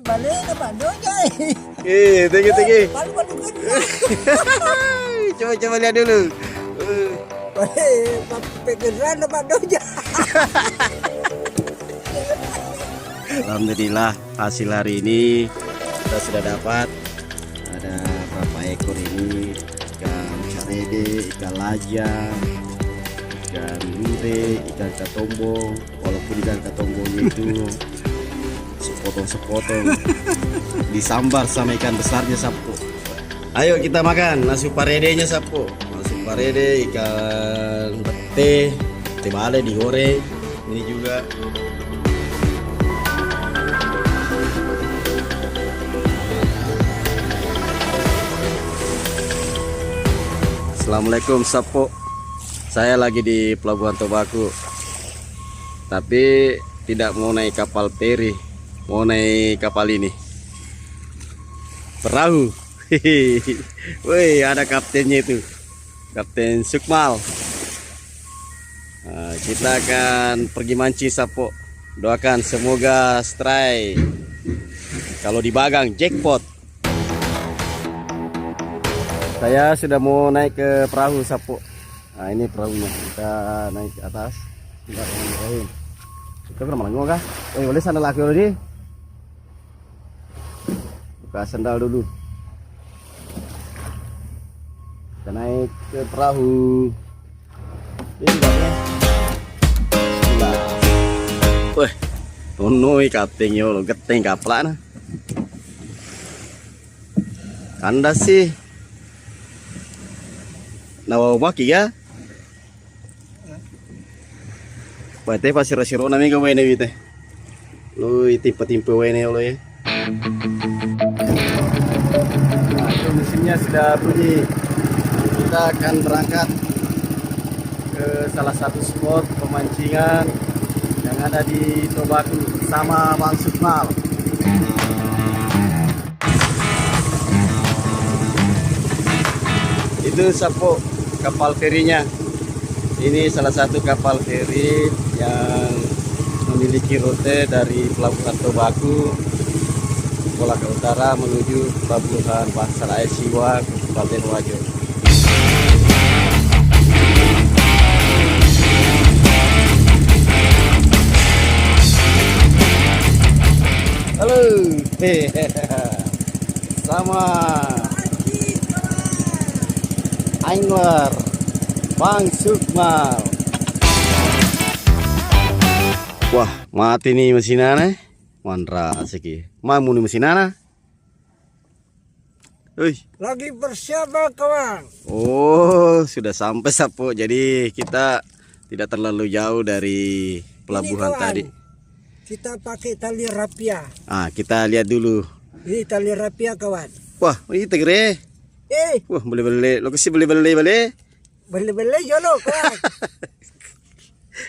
balik ke Bandung ya. Tinggi. Baru Coba lihat dulu. balik pegeran ke Bandung ya. Alhamdulillah hasil hari ini kita sudah dapat ada berapa ekor ini, ikan carede, ikan lajang, ikan lure, ikan katombong. Walaupun ikan katombongnya itu sepotong disambar sama ikan besarnya sapu. Ayo kita makan nasi paredenya sapu. Nasi parede, ikan bete, tebale digoreng. Ini juga Assalamualaikum sapu. Saya lagi di Pelabuhan Tobaku, tapi tidak mau naik kapal feri, mau naik kapal ini, perahu. Woi, ada kaptennya itu, Kapten Sukmal. Nah, kita akan pergi mancing sapu. Doakan semoga strike. Kalau di Bagang jackpot. Saya sudah mau naik ke perahu sapu. Nah, ini perahunya, kita naik ke atas. Bismillahirrahmanirrahim. Kita pernah malang kah? Boleh sandal laki dulu di. Buka sandal dulu. Kita naik ke perahu. Ini baknya. Bismillah. Wah, nonoi kaptennya lo geteng kaplan. Kandas sih. Nawa maki ya. Bate pasir-pasir nami ka wene bite. Lu timpa-timpa wene lo ya. Nah, itu mesinnya sudah bunyi. Kita akan berangkat ke salah satu spot pemancingan yang ada di Tobaku sama Bang Sukmal. Itu sapu kapal ferinya. Ini salah satu kapal feri yang memiliki rute dari Pelabuhan Tobaku Kolaka Utara menuju Pelabuhan Bangsal Air Siwa, Kabupaten Wajo. Halo, sama angler Bang Sukmal. Wah, mati nih mesinana. Mandra seki. Mamu nih mesinana. Lagi bersiap kawan. Oh, sudah sampai sapu. Jadi kita tidak terlalu jauh dari pelabuhan Ini, kawan, tadi. Kita pakai tali rapia. Ah, kita lihat dulu. Ini tali rapia kawan. Wah, ini tegere. Wah, boleh. Lokasi boleh. Beli-beli jolo kawan.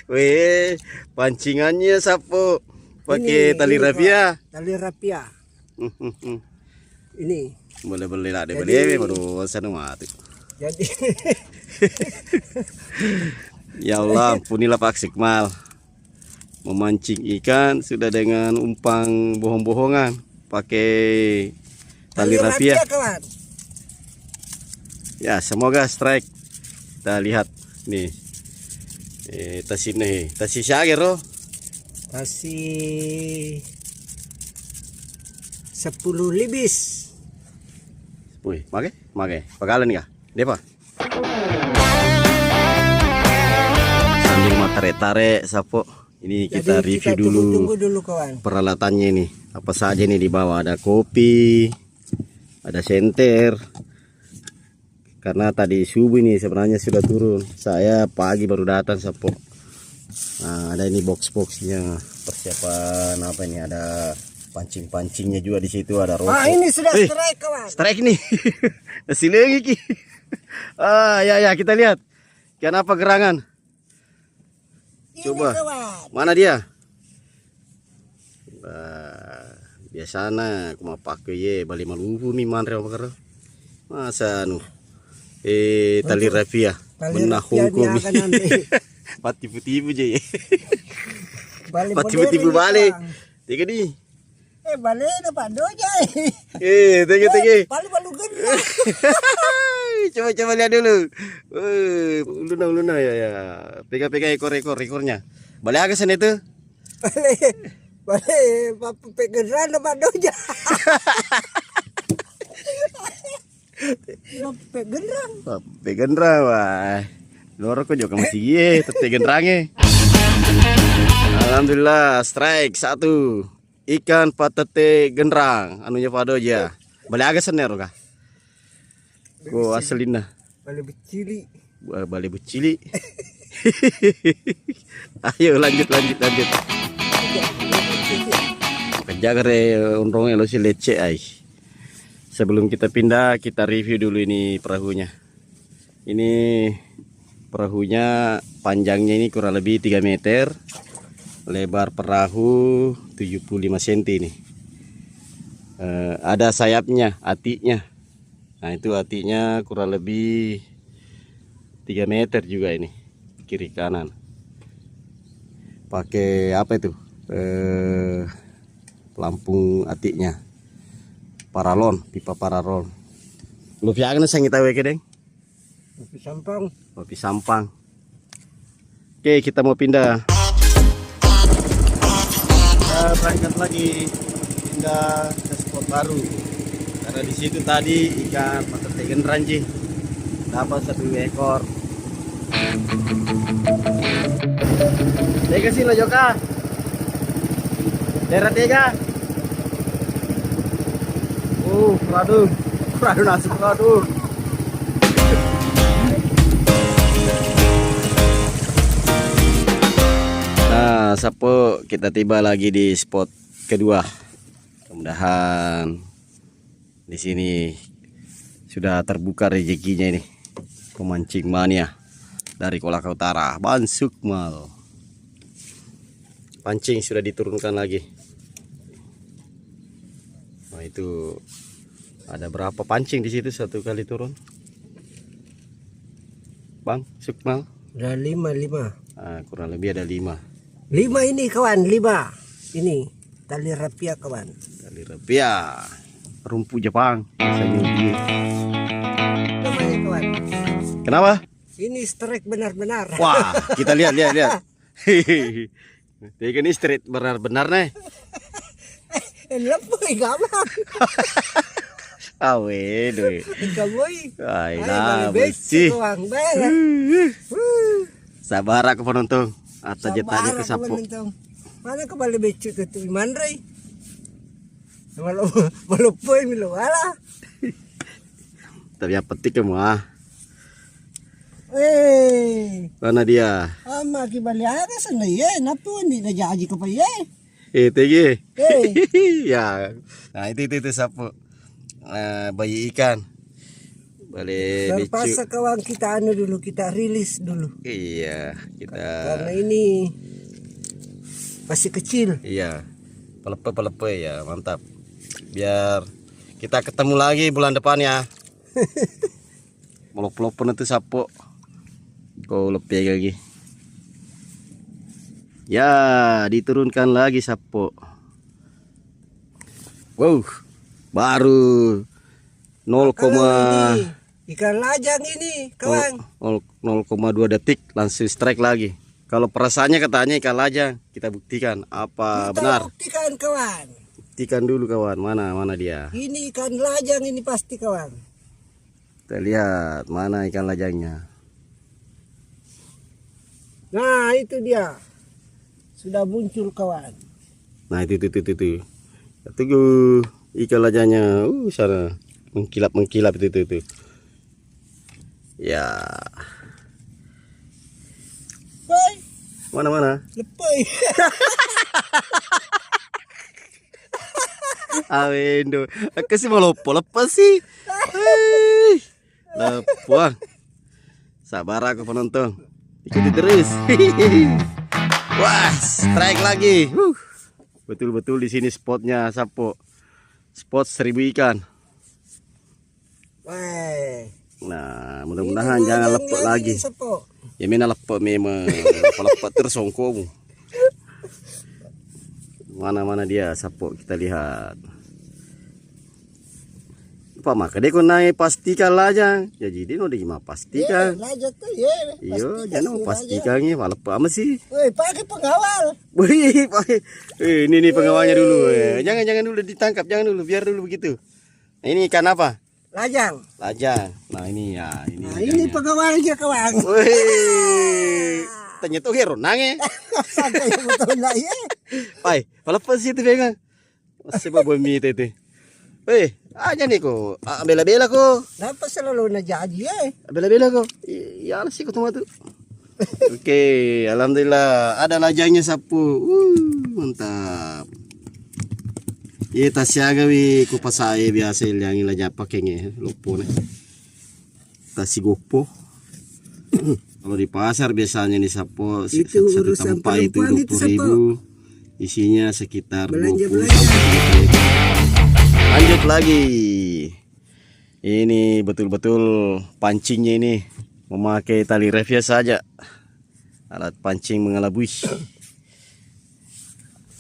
Weh, pancingannya sapu pakai tali rapia. Tali rapia. Ini. Boleh lah, beli baru sana mati. Jadi Ya Allah, ampunilah Pak Sukmal. Memancing ikan sudah dengan umpan bohong-bohongan pakai tali rapia. Kawan. Ya, semoga strike. Kita lihat nih. Tasi nih, tasi syagir loh. Tasi 10 libis. Wih, make. Pagalan kah? Depa. Sambil matare-tare sapu. Ini kita review dulu. Tunggu dulu kawan. Peralatannya ini. Apa saja nih di bawah? Ada kopi, ada senter. Karena tadi subuh ini sebenarnya sudah turun. Saya pagi baru datang sapu. Nah, ada ini box-boxnya. Persiapan apa ini? Ada pancing-pancingnya juga di situ. Ada rokok. Ah, ini sudah strike kawan. Strike nih. Masih lagi ki. Ya kita lihat. Kenapa gerangan? Coba. Kawan. Mana dia? Biasanya aku mau pakai ye balik maluhu mi manre apa. Masa anu tali rapia menahukum pati putih aja ya. Pati putih balik tiga di Balik na Pak Doja. Tinggi. Palu-palu gendang. Coba lihat dulu. Luna ya. Pegang ekornya. Balik agak sana itu. Balik Pak gendang na Pak Doja. Pegang wah. Loro kok juga masih gie, tapi genrange. Alhamdulillah strike 1. Ikan patete genrang anunya Pak Doja. Balik agak sener kah? Ko aslina. Balik becili. Balik becili. Ayo lanjut. Kejaga re unrongnya lo si leceh ay. Sebelum kita pindah, kita review dulu ini perahunya. Ini perahunya panjangnya ini kurang lebih 3 meter. Lebar perahu 75 cm ini. Ada sayapnya, atinya. Nah itu atinya kurang lebih 3 meter juga ini. Kiri kanan. Pakai apa itu? Pelampung atinya. Paralon, pipa paralon. Lu piagan sang kita weke deng. Kopi sampang. Oke, kita mau pindah. Kita berangkat lagi pindah ke spot baru. Karena di situ tadi ikan patete genranji dapat 1 ekor. Tega sih lo Joka. Daerah Tega. Waduh masuk waduh. Nah, Sapo kita tiba lagi di spot kedua. Mudah-mudahan di sini sudah terbuka rezekinya ini. Pemancing mania dari Kolaka Utara, Ban Sukmal. Pancing sudah diturunkan lagi. Nah, itu ada berapa pancing di situ satu kali turun? Bang Sukmal? Ada 5. Nah, kurang lebih ada 5. 5 ini kawan, 5. Ini tali rapia kawan. Tali rapia. Rumpu Jepang. Namanya kawan. Kenapa? Ini strike benar-benar. Wah, kita lihat. Ikan ini straight benar-benar nih. Lepoy gaman. Awe, doi. Kamoy. Ay, lah, bersih. Sabar aku penonton. Atau jetanya ke sapo. Mana ke balik becuk ke tu Mandrai. Malu poy milo ala. Tapi yang penting kamu mana dia? Ama ki balik ada sana ye. Napa ni dah jadi ke pa ye? TG. Ya. Nah, itu sapo. Bayi ikan. Balik terpaksa kawan kita dulu, kita rilis dulu. Iya, kita karena ini masih kecil. Iya. Pelepe ya, mantap. Biar kita ketemu lagi bulan depan ya. Melop-lopen itu sapo. Kau lebih lagi. Ya, diturunkan lagi sapo. Wow, baru 0, ikan lajang ini kawan. 0,2 detik langsung strike lagi. Kalau perasaannya katanya ikan lajang, kita buktikan apa kita benar. Buktikan kawan. Buktikan dulu kawan, mana dia? Ini ikan lajang ini pasti kawan. Kita lihat mana ikan lajangnya. Nah itu dia, sudah muncul kawan. Nah itu. Tunggu ikan lajangnya. Sana mengkilap itu. Ya. Boy. Mana? Lepai. Awendo. Aku sih mau lepas sih. Lepuang. Sabar aku penonton. Ikuti terus. Wah, strike lagi. Betul-betul di sini spotnya sapo. Spot 1000 ikan. Wah. Nah, mudah-mudahan jangan lepek lagi. Ya mina lepek memang. Kalau lepek terus songkomu. Mana-mana dia sapo, kita lihat. Pak maka dia kau naik pastikan lajang. Ya jadi no dia mah pastikan. Lajang tuh ya. Iyo, jangan pastikan ya, malah apa sih? Woi, pakai pengawal. Wih, pakai. Ini nih pengawalnya dulu. Jangan dulu ditangkap, jangan dulu, biar dulu begitu. Nah, ini ikan apa? Lajang. Lajang. Nah ini ya, ini. Nah, ini pengawalnya kawan. Wih, ternyata hero nange. Sampai betul lah ya. Pai, palapas itu pegang. Masih bawa mie itu. Wih, aja nih kok. Bela-bela kok. Kenapa selalu na jadi ya? Bela-bela kok. Ya sih kok tuh. Oke, alhamdulillah ada lajangnya sapu. Mantap. Iya tasya gawi ko pasay biasa yang ilanya pakai nge lupo nih. Tasi gopo. Kalau di pasar biasanya nih sapo Itu satu urusan tempat itu perempuan itu, 20.000. Isinya sekitar 20. Belanja. Lanjut lagi. Ini betul-betul pancingnya ini memakai tali revia saja. Alat pancing mengelabui.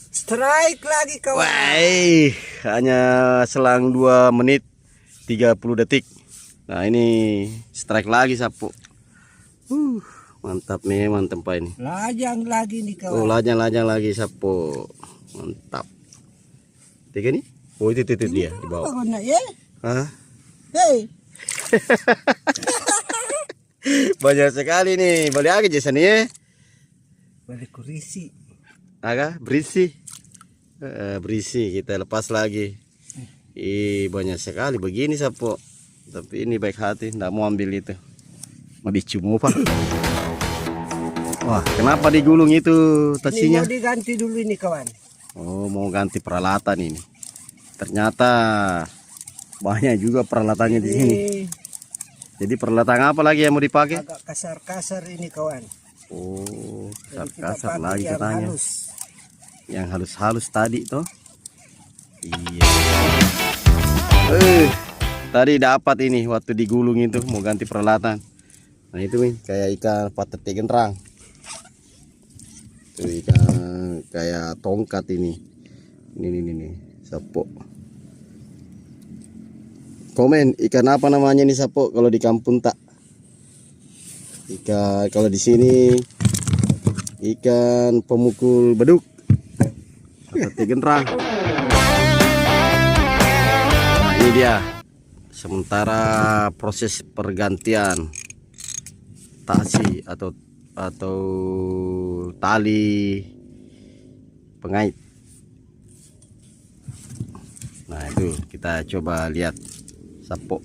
Strike lagi kawan. Wah, hanya selang 2 menit 30 detik. Nah ini strike lagi sapu. Mantap memang tempat ini. Lajang lagi nih kawan. Oh lajang lagi sapu. Mantap. Tiga nih. Oh itu dia di bawah. Apa nak ya? Hah? Hei. Banyak sekali nih. Boleh aja Jason ya. Balik kurisi. Agak berisi. Berisi kita lepas lagi. Banyak sekali begini sapo. Tapi ini baik hati, nggak mau ambil itu. Mau dicumu pak. Wah, kenapa digulung itu tasinya? Ini mau diganti dulu ini kawan. Oh, mau ganti peralatan ini. Ternyata banyak juga peralatannya di sini. Jadi peralatan apa lagi yang mau dipakai? Agak kasar-kasar ini kawan. Oh, Jadi kita kasar pakai lagi yang katanya. halus. Yang halus-halus tadi toh. Iya. Tadi dapat ini waktu digulung itu mau ganti peralatan. Nah itu nih kayak ikan patete genrang. Itu ikan kayak tongkat ini. Ini sapo. Komen ikan apa namanya nih sapo kalau di kampung tak? Ikan kalau di sini ikan pemukul beduk. Patete genrang. Nah ini dia. Sementara proses pergantian tasi atau tali pengait. Nah itu kita coba lihat sapo.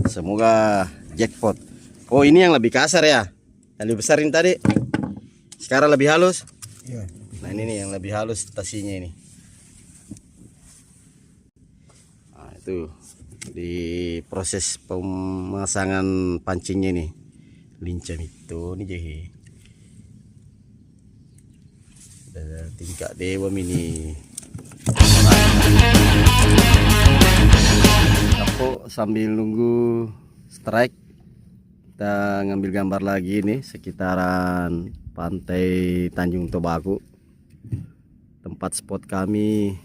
Semoga jackpot. Oh ini yang lebih kasar ya. Yang lebih besarin tadi. Sekarang lebih halus. Ya. Nah ini nih yang lebih halus tasinya ini. Nah itu di proses pemasangan pancingnya nih. Lincah itu nih jahe. Ada tingkat dewa mini. Sapo sambil nunggu strike kita ngambil gambar lagi nih sekitaran pantai Tanjung Tobago, tempat spot kami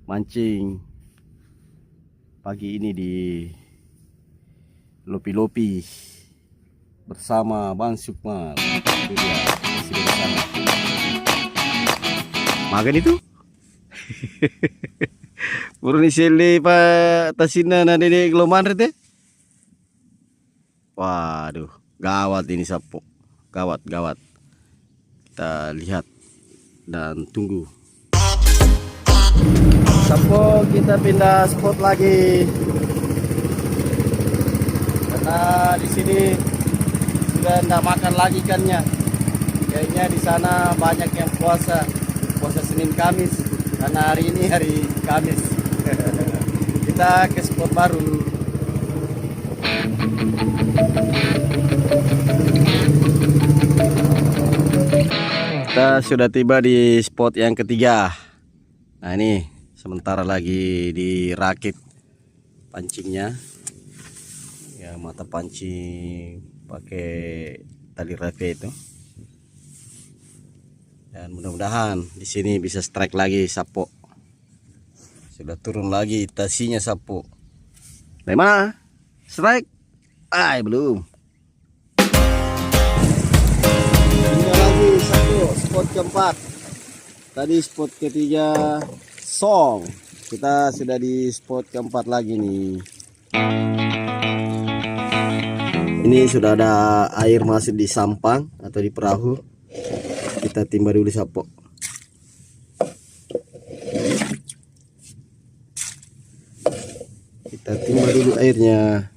mancing pagi ini di Lopi-Lopi bersama Bang Sukma. Itu dia masih bersama. Makan itu burung isili pak tasina na dede geloman rete. Waduh, gawat ini sapo. Gawat. Kita lihat dan tunggu. Sapo kita pindah spot lagi. Karena di sini sudah enggak makan lagi ikannya. Kayaknya di sana banyak yang puasa Senin Kamis. Karena hari ini hari Kamis. Kita ke spot baru. Kita sudah tiba di spot yang ketiga. Nah ini sementara lagi dirakit pancingnya. Ya mata pancing pakai tali rafia itu. Dan mudah-mudahan di sini bisa strike lagi sapo. Sudah turun lagi tasinya sapo. Dari mana? Strike? Belum. Tinggal lagi satu spot keempat. Tadi spot ketiga song. Kita sudah di spot keempat lagi nih. Ini sudah ada air masuk di sampang atau di perahu. Kita timba dulu sapo. Kita timba dulu airnya.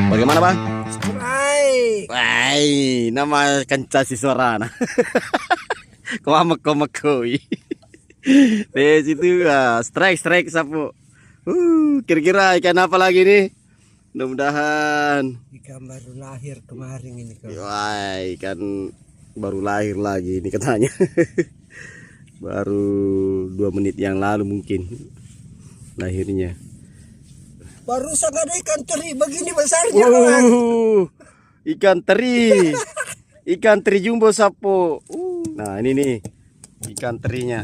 Bagaimana bang? Strike. Wah, nama kanca si Sorana. Komak koi. Di situ strike sapu. Kira-kira ikan apa lagi nih? Mudah-mudahan. Ikan baru lahir kemarin ini kawan. Wah, ikan baru lahir lagi ini katanya. Baru 2 menit yang lalu mungkin lahirnya. Baru sangat ada ikan teri begini besarnya kawan. Ikan teri. Ikan teri jumbo sapo. Nah, ini nih ikan terinya.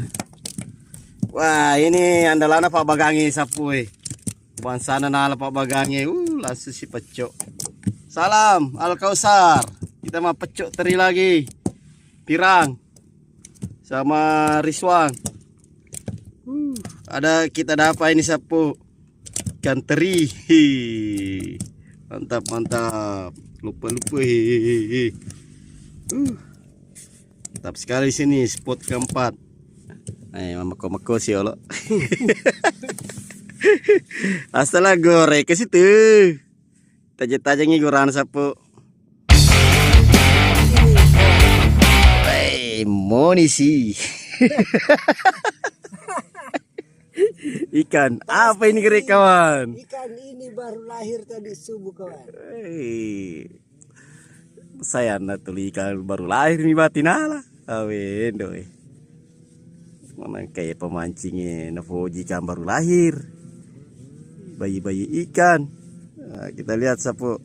Wah, ini andalan Pak Bagangi sapu bansana nala Pak Bagangi. Langsung si pecok. Salam Al Kausar. Kita mau pecok teri lagi. Pirang sama Riswan. Ada kita dapat ini sapu ikan teri. Mantap. Lupa. Mantap sekali sini spot keempat. Mako sih Allah. Astalah gore ke situ. Tajam ngiguran sapu. Monisi. Ikan apa ini kira kawan? Ikan ini baru lahir tadi subuh kawan. Saya tuh ikan baru lahir nih batinala. Awen doi. Mana kayak pemancingnya Navoji ikan baru lahir. Bayi-bayi ikan. Nah, kita lihat sapu.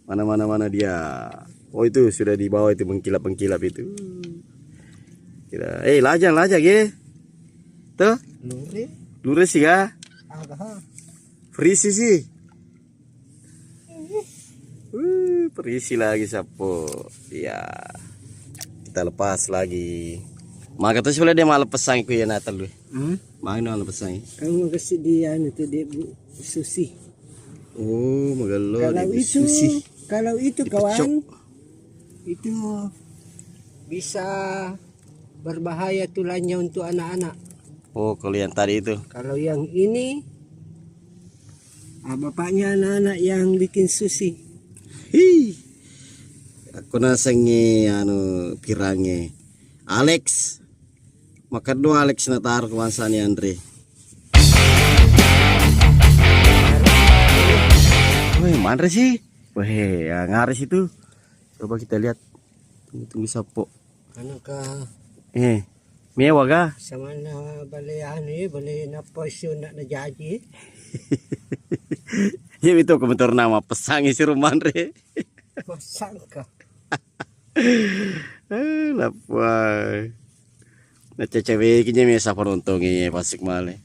Mana dia. Oh itu sudah di bawah itu mengkilap itu. Kira, lajang ya. Tuh. Lure sih ga? Frisi sih. Perisi lagi sapo. Ya. Kita lepas lagi. Maka tuh sebelah dia malah pesang ku ya Natal lu. Mana malah pesang? Kamu kasih dia itu dia Susi. Oh, magalo Kalau dia itu Susi. Kalau itu kawan itu bisa berbahaya tulangnya untuk anak-anak. Oh, kalau yang tadi itu. Kalau yang ini bapaknya anak-anak yang bikin sushi. Aku nasengi pirangnya Alex. Makan dua Alex na taruh kemasan ni Andre. Wih, mana sih? Wih, ngaris itu. Coba kita lihat. Tunggu sapo. Anakah mewah ga? sama na balayan balay na posyon na najaji. Ya itu komentar nama pesangi si Rumandre. Masangka. Lapay. Nacecewekinya mesa penontonnya pasik male.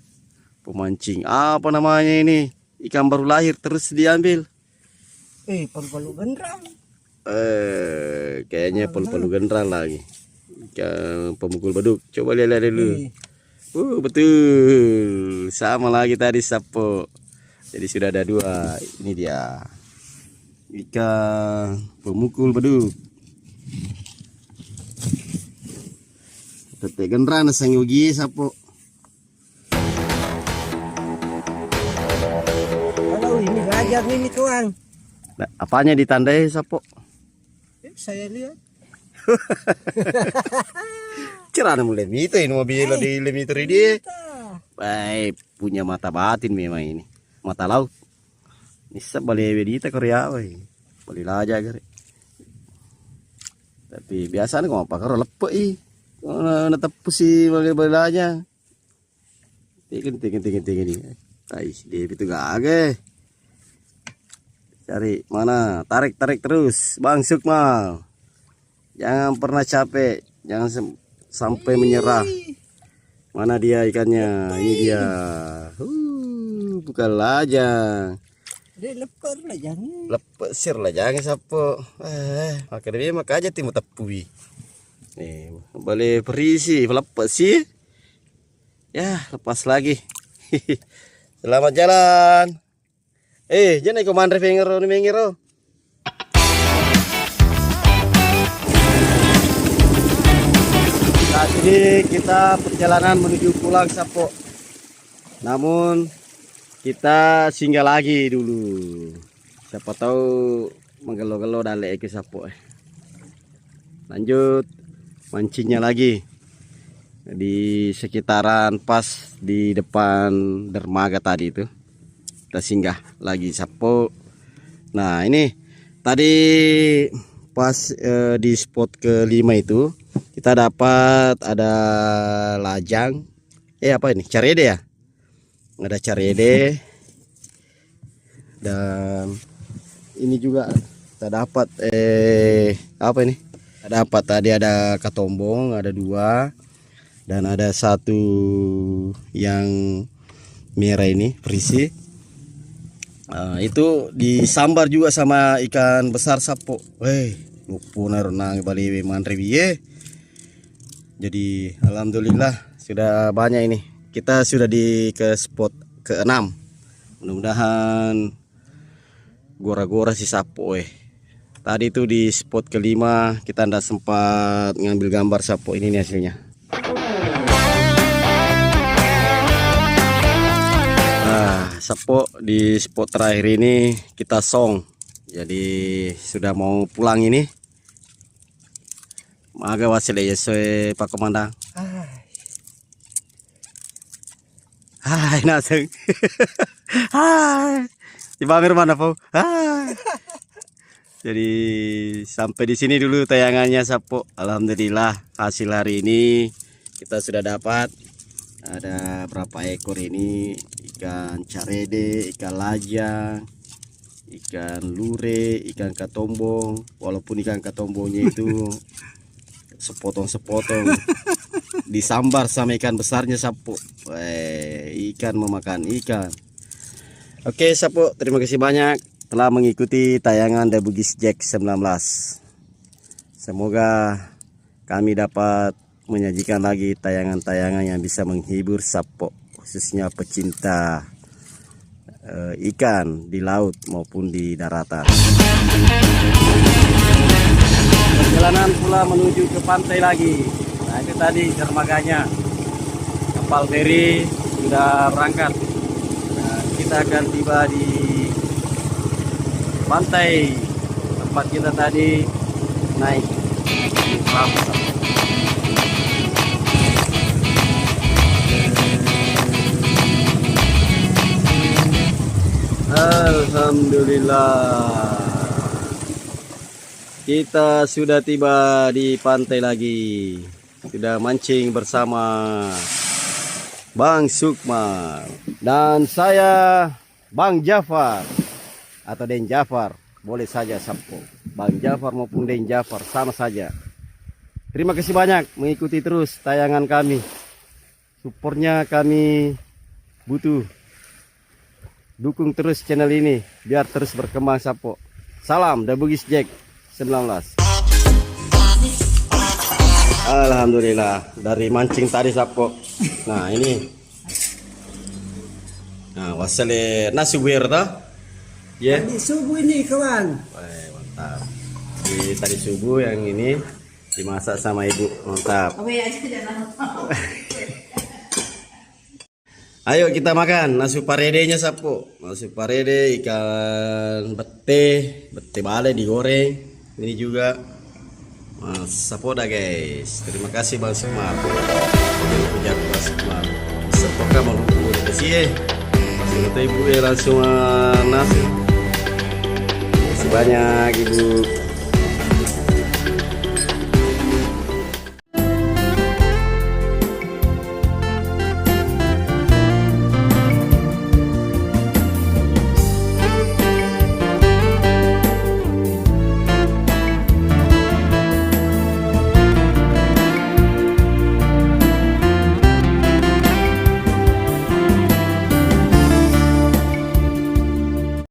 Pemancing. Apa namanya ini? Ikan baru lahir terus diambil. Palu gendrang. Kayaknya palu gendrang lagi. Ikan pemukul beduk. Coba lihat dulu. Betul. Sama lagi tadi sapo. Jadi sudah ada 2. Ini dia. Ikan pemukul beduk. Tetek gendrang na sang yogi sapo. Kalau ini lajang ini kawan. Nah, apanya ditandai sapo? Saya lihat. Cerana mulai itu ini mobil di limiter dia. Baik, punya mata batin memang ini. Mata laut. Bisa balik wedita Korea weh. Balik aja gare. Tapi biasanya kok apa karo lepek natapus si balik aja. Tingin ini. Tai dia itu gage. Cari mana? Tarik terus, Bang Sukmal. Jangan pernah capek, jangan sampai menyerah. Mana dia ikannya? Ini dia. Bukan lajang. Dia lepar lah jangan. Lepasir lah jangan sapo. Maka dia maka aja timu tepui. Nih, boleh berisi, lepas sih. Ya, lepas lagi. Selamat jalan. Jangan ikut mandre fingero ni mengiro. Saat ini kita perjalanan menuju pulang sapo. Namun kita singgah lagi dulu. Siapa tahu menggelo-gelo dan leke sapo. Lanjut mancingnya lagi di sekitaran pas di depan dermaga tadi itu. Kita singgah lagi sapo. Nah ini tadi pas di spot kelima itu kita dapat ada lajang. Apa ini? Carede ya? Ada carede. Dan ini juga kita dapat apa ini? Kita dapat tadi ada katombong, ada 2. Dan ada 1 yang merah ini berisi. Itu disambar juga sama ikan besar sapo. Mumpuna renang bali mandre biye. Jadi alhamdulillah sudah banyak ini. Kita sudah ke spot ke-6. Mudah-mudahan gora-gora si sapo. Tadi itu di spot kelima kita ndak sempat ngambil gambar sapo. Ini nih hasilnya. Sapo di spot terakhir ini kita song. Jadi sudah mau pulang ini. Maga wasile yesoe Pak Komandan. Hai naseng. Hai. Di Bamir mana, Po? Hai. Jadi sampai di sini dulu tayangannya sapo. Alhamdulillah hasil hari ini kita sudah dapat. Ada berapa ekor ini? Ikan carede, ikan lajang, ikan lure, ikan katombong. Walaupun ikan katombongnya itu sepotong-sepotong disambar sama ikan besarnya sapo. Ikan memakan ikan. Oke sapo, terima kasih banyak telah mengikuti tayangan The Bugis Jack 19. Semoga kami dapat menyajikan lagi tayangan-tayangan yang bisa menghibur sapo, khususnya pecinta ikan di laut maupun di daratan. Perjalanan pula menuju ke pantai lagi. Nah itu tadi dermaganya, kapal feri sudah berangkat. Nah, kita akan tiba di pantai tempat kita tadi naik perahu. Alhamdulillah kita sudah tiba di pantai lagi. Sudah mancing bersama Bang Sukmal dan saya Bang Jafar atau Den Jafar, boleh saja sapo. Bang Jafar maupun Den Jafar sama saja. Terima kasih banyak mengikuti terus tayangan kami. Supportnya kami butuh. Dukung terus channel ini biar terus berkembang sapo. Salam The Bugis Jack 19. Alhamdulillah dari mancing tadi sapo. Nah ini. Nah wasale nasi buir ta? Ya. Tadi subuh ini kawan. Mantap. Jadi tadi subuh yang ini dimasak sama ibu. Mantap. Ayo kita makan nasi paredenya sapo. Nasi parede ikan bete bale digoreng. Ini juga sapo dah guys. Terima kasih Bang Sukmal. Pujar Bang Sukmal. Semoga meluput kasih Semoga ibu langsung nasi. Terima kasih banyak ibu.